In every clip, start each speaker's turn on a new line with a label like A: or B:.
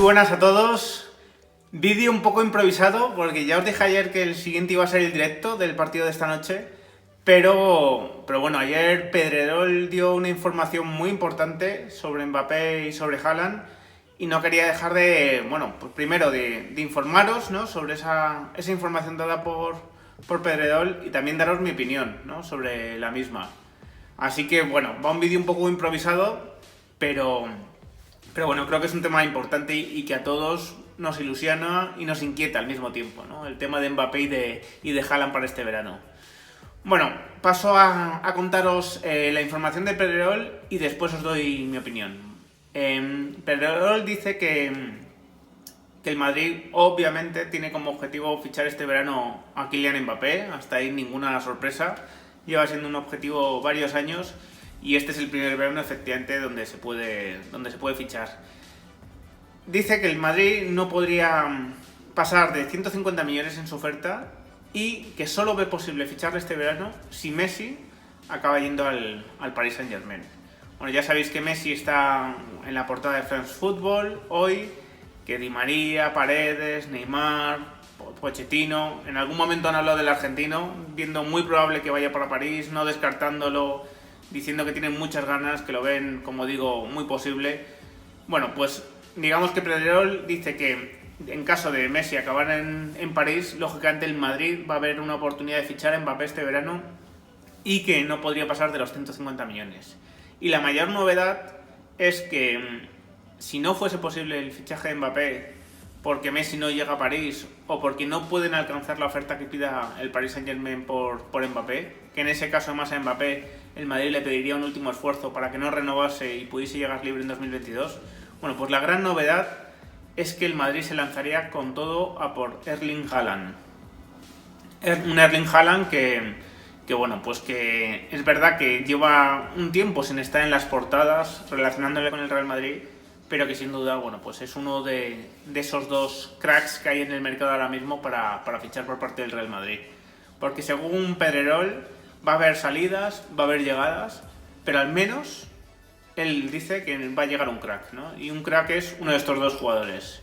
A: buenas a todos. Vídeo un poco improvisado porque ya os dije ayer que el siguiente iba a ser el directo del partido de esta noche, pero bueno, ayer Pedrerol dio una información muy importante sobre Mbappé y sobre Haaland y no quería dejar de, bueno, pues primero de informaros, ¿no?, sobre esa información dada por Pedrerol y también daros mi opinión, ¿no?, sobre la misma. Así que bueno, va un vídeo un poco improvisado, pero bueno, creo que es un tema importante y que a todos nos ilusiona y nos inquieta al mismo tiempo, ¿no? El tema de Mbappé y de Haaland para este verano. Bueno, paso a contaros la información de Pedrerol y después os doy mi opinión. Pedrerol dice que el Madrid obviamente tiene como objetivo fichar este verano a Kylian Mbappé, hasta ahí ninguna sorpresa. Lleva siendo un objetivo varios años y este es el primer verano efectivamente donde se puede fichar. Dice que el Madrid no podría pasar de 150 millones en su oferta y que solo ve posible ficharle este verano si Messi acaba yendo al Paris Saint-Germain. Bueno, ya sabéis que Messi está en la portada de France Football hoy, que Di María, Paredes, Neymar, Pochettino, en algún momento han hablado del argentino, viendo muy probable que vaya para París, no descartándolo, diciendo que tienen muchas ganas, que lo ven, como digo, muy posible. Bueno, pues digamos que Pedrerol dice que en caso de Messi acabar en París, lógicamente el Madrid va a haber una oportunidad de fichar a Mbappé este verano y que no podría pasar de los 150 millones. Y la mayor novedad es que si no fuese posible el fichaje de Mbappé porque Messi no llega a París o porque no pueden alcanzar la oferta que pida el Paris Saint-Germain por Mbappé, que en ese caso más a Mbappé el Madrid le pediría un último esfuerzo para que no renovase y pudiese llegar libre en 2022, bueno, pues la gran novedad es que el Madrid se lanzaría con todo a por Erling Haaland. Un Erling Haaland que bueno, pues que es verdad que lleva un tiempo sin estar en las portadas relacionándole con el Real Madrid, pero que sin duda, bueno, pues es uno de esos dos cracks que hay en el mercado ahora mismo para fichar por parte del Real Madrid. Porque según Pedrerol va a haber salidas, va a haber llegadas, pero al menos él dice que va a llegar un crack, ¿no? Y un crack es uno de estos dos jugadores.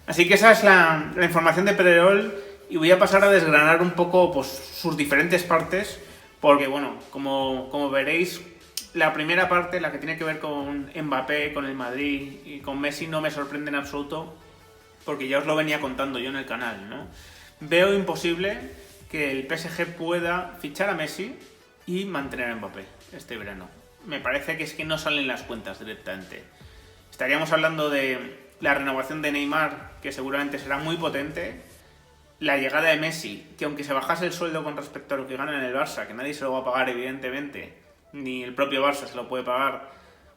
A: Así que esa es la información de Pedrerol y voy a pasar a desgranar un poco pues, sus diferentes partes, porque bueno, como veréis, la primera parte, la que tiene que ver con Mbappé, con el Madrid y con Messi, no me sorprende en absoluto, porque ya os lo venía contando yo en el canal, ¿no? Veo imposible que el PSG pueda fichar a Messi y mantener a Mbappé este verano. Me parece que es que no salen las cuentas directamente. Estaríamos hablando de la renovación de Neymar, que seguramente será muy potente, la llegada de Messi, que aunque se bajase el sueldo con respecto a lo que gana en el Barça, que nadie se lo va a pagar evidentemente, ni el propio Barça se lo puede pagar,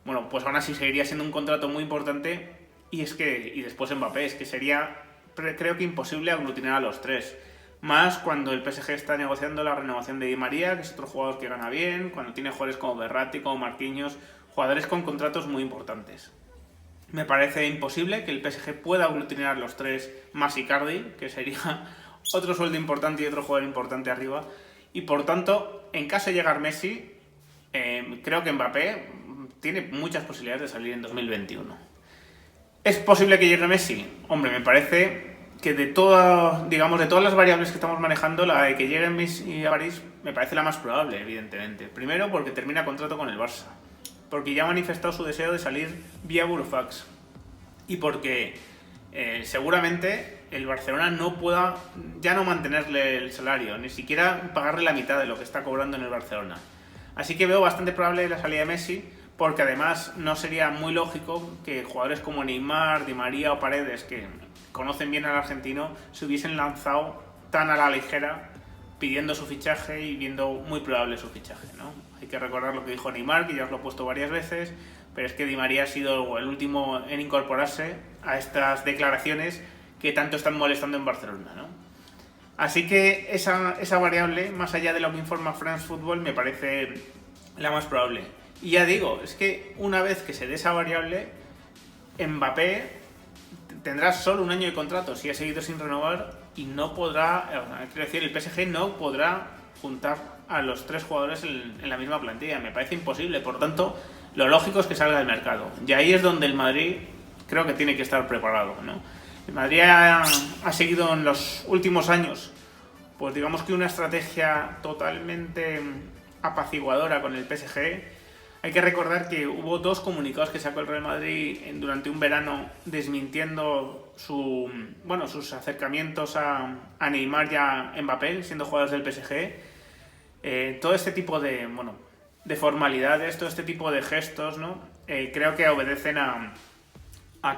A: bueno, pues aún así seguiría siendo un contrato muy importante y después Mbappé, es que sería, creo que imposible aglutinar a los tres. Más cuando el PSG está negociando la renovación de Di María, que es otro jugador que gana bien, cuando tiene jugadores como Verratti, como Marquinhos, jugadores con contratos muy importantes. Me parece imposible que el PSG pueda aglutinar a los tres más Icardi, que sería otro sueldo importante y otro jugador importante arriba. Y por tanto, en caso de llegar Messi, creo que Mbappé tiene muchas posibilidades de salir en 2021. ¿Es posible que llegue Messi? Hombre, me parece que de todas las variables que estamos manejando, la de que llegue Messi a París me parece la más probable, evidentemente. Primero porque termina contrato con el Barça, porque ya ha manifestado su deseo de salir vía Burofax y porque seguramente el Barcelona no pueda ya no mantenerle el salario, ni siquiera pagarle la mitad de lo que está cobrando en el Barcelona. Así que veo bastante probable la salida de Messi, porque además no sería muy lógico que jugadores como Neymar, Di María o Paredes, que conocen bien al argentino, se hubiesen lanzado tan a la ligera pidiendo su fichaje y viendo muy probable su fichaje, ¿no? Hay que recordar lo que dijo Neymar, que ya os lo he puesto varias veces, pero es que Di María ha sido el último en incorporarse a estas declaraciones que tanto están molestando en Barcelona, ¿no? Así que esa variable, más allá de lo que informa France Football, me parece la más probable. Y ya digo, es que una vez que se dé esa variable, Mbappé tendrá solo un año de contrato si ha seguido sin renovar y no podrá, quiero decir, el PSG no podrá juntar a los tres jugadores en la misma plantilla. Me parece imposible, por tanto, lo lógico es que salga del mercado. Y ahí es donde el Madrid creo que tiene que estar preparado, ¿no? El Madrid ha seguido en los últimos años, pues digamos que una estrategia totalmente apaciguadora con el PSG. Hay que recordar que hubo 2 comunicados que sacó el Real Madrid durante un verano desmintiendo sus acercamientos a Neymar y a Mbappé, siendo jugadores del PSG. Todo este tipo de formalidades, todo este tipo de gestos, ¿no? Creo que obedecen a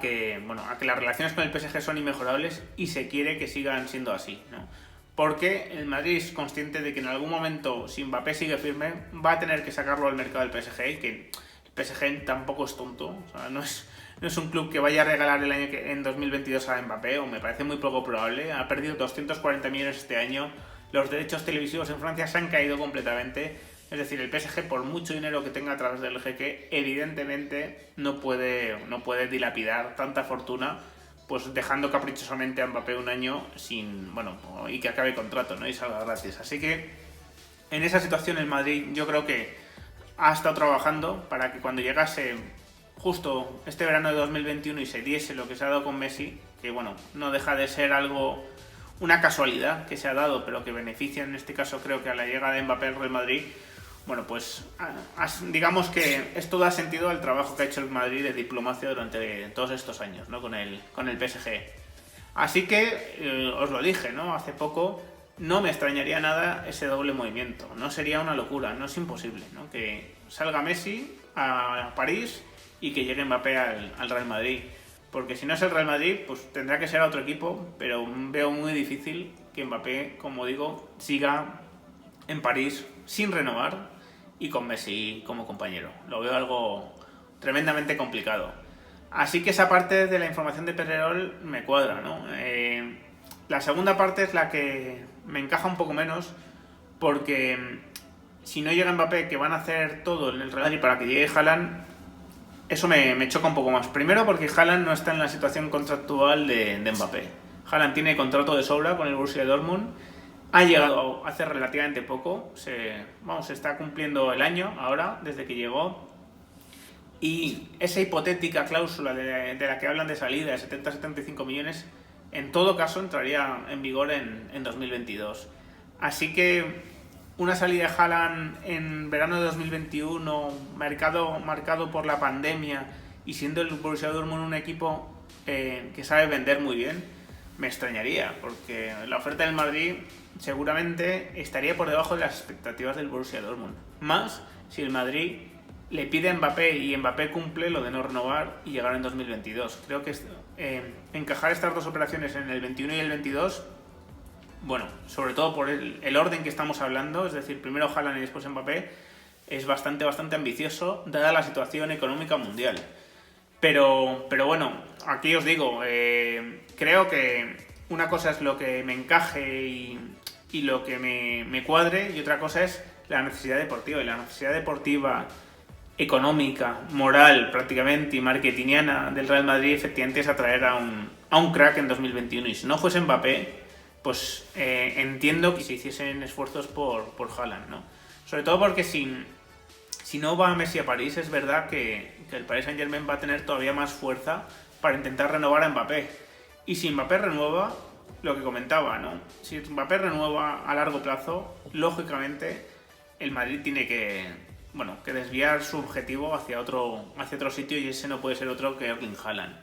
A: que las relaciones con el PSG son inmejorables y se quiere que sigan siendo así, ¿no? Porque el Madrid es consciente de que en algún momento, si Mbappé sigue firme, va a tener que sacarlo al mercado del PSG, y que el PSG tampoco es tonto. O sea, no es un club que vaya a regalar en 2022 a Mbappé, o me parece muy poco probable. Ha perdido 240 millones este año, los derechos televisivos en Francia se han caído completamente. Es decir, el PSG, por mucho dinero que tenga a través del jeque, evidentemente no puede dilapidar tanta fortuna, pues dejando caprichosamente a Mbappé un año y que acabe contrato, ¿no? Y salga gratis. Así que en esa situación el Madrid, yo creo que ha estado trabajando para que cuando llegase justo este verano de 2021 y se diese lo que se ha dado con Messi, que no deja de ser una casualidad que se ha dado, pero que beneficia en este caso, creo que a la llegada de Mbappé al Real Madrid. Pues digamos que esto da sentido al trabajo que ha hecho el Madrid de diplomacia durante todos estos años, ¿no? con el PSG. Así que os lo dije, ¿no? Hace poco, no me extrañaría nada ese doble movimiento. No sería una locura, no es imposible, ¿no? Que salga Messi a París y que llegue Mbappé al Real Madrid. Porque si no es el Real Madrid, pues tendrá que ser a otro equipo, pero veo muy difícil que Mbappé, como digo, siga en París sin renovar y con Messi como compañero. Lo veo algo tremendamente complicado. Así que esa parte de la información de Pedrerol me cuadra, ¿no? La segunda parte es la que me encaja un poco menos, porque si no llega Mbappé, que van a hacer todo en el Real Madrid para que llegue Haaland, eso me choca un poco más. Primero porque Haaland no está en la situación contractual de Mbappé. Haaland tiene contrato de sobra con el Borussia Dortmund. Ha llegado hace relativamente poco, se está cumpliendo el año ahora, desde que llegó. Y esa hipotética cláusula de la que hablan de salida de 70-75 millones, en todo caso entraría en vigor en 2022. Así que una salida de Haaland en verano de 2021, marcado por la pandemia y siendo el Borussia Dortmund un equipo que sabe vender muy bien, me extrañaría, porque la oferta del Madrid seguramente estaría por debajo de las expectativas del Borussia Dortmund. Más si el Madrid le pide a Mbappé y Mbappé cumple lo de no renovar y llegar en 2022. Creo que encajar estas dos operaciones en el 21 y el 22, sobre todo por el orden que estamos hablando, es decir, primero Haaland y después Mbappé, es bastante ambicioso dada la situación económica mundial. Pero aquí os digo, creo que una cosa es lo que me encaje y lo que me cuadre, y otra cosa es la necesidad deportiva. Y la necesidad deportiva, económica, moral prácticamente y marketingiana del Real Madrid efectivamente es atraer a un crack en 2021. Y si no fuese Mbappé, pues entiendo que se hiciesen esfuerzos por Haaland, ¿no? Sobre todo porque si no va Messi a París, es verdad que el Paris Saint-Germain va a tener todavía más fuerza para intentar renovar a Mbappé. Y si Mbappé renueva, lo que comentaba, ¿no? Si Mbappé renueva a largo plazo, lógicamente el Madrid tiene que desviar su objetivo hacia otro sitio, y ese no puede ser otro que Erling Haaland.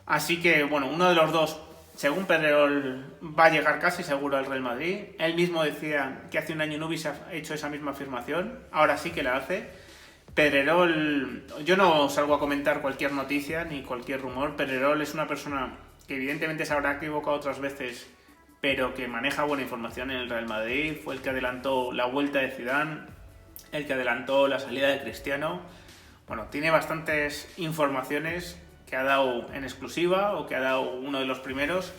A: Así que, uno de los dos, según Pedrerol, va a llegar casi seguro al Real Madrid. Él mismo decía que hace un año no hubiese hecho esa misma afirmación, ahora sí que la hace. Pedrerol, yo no salgo a comentar cualquier noticia ni cualquier rumor. Pedrerol es una persona que evidentemente se habrá equivocado otras veces, pero que maneja buena información en el Real Madrid. Fue el que adelantó la vuelta de Zidane, el que adelantó la salida de Cristiano. Tiene bastantes informaciones que ha dado en exclusiva o que ha dado uno de los primeros,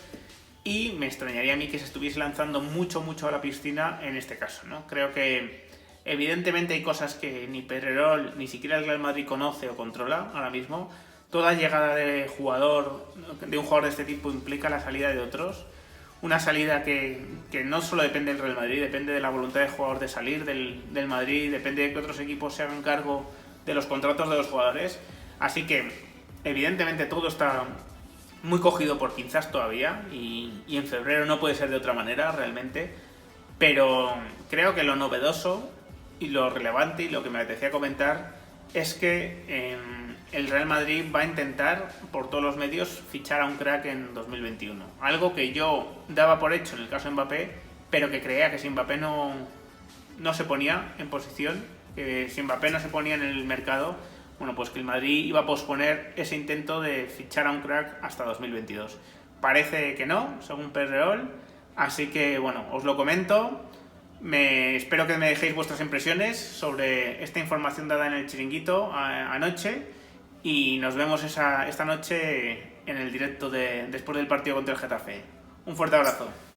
A: y me extrañaría a mí que se estuviese lanzando mucho a la piscina en este caso, ¿no? Creo que evidentemente hay cosas que ni Pedrerol ni siquiera el Real Madrid conoce o controla ahora mismo. Toda llegada de un jugador de este tipo implica la salida de otros. Una salida que no solo depende del Real Madrid, depende de la voluntad del jugador de salir del Madrid, depende de que otros equipos se hagan cargo de los contratos de los jugadores. Así que Evidentemente todo está muy cogido por pinzas todavía y en febrero no puede ser de otra manera realmente, pero creo que lo novedoso y lo relevante y lo que me apetecía comentar es que el Real Madrid va a intentar por todos los medios fichar a un crack en 2021. Algo que yo daba por hecho en el caso de Mbappé, pero que creía que si Mbappé no se ponía en posición, que si Mbappé no se ponía en el mercado, bueno, pues que el Madrid iba a posponer ese intento de fichar a un crack hasta 2022. Parece que no, según Pedrerol, así que bueno, os lo comento. Espero que me dejéis vuestras impresiones sobre esta información dada en el chiringuito anoche y nos vemos esta noche en el directo después del partido contra el Getafe. Un fuerte abrazo.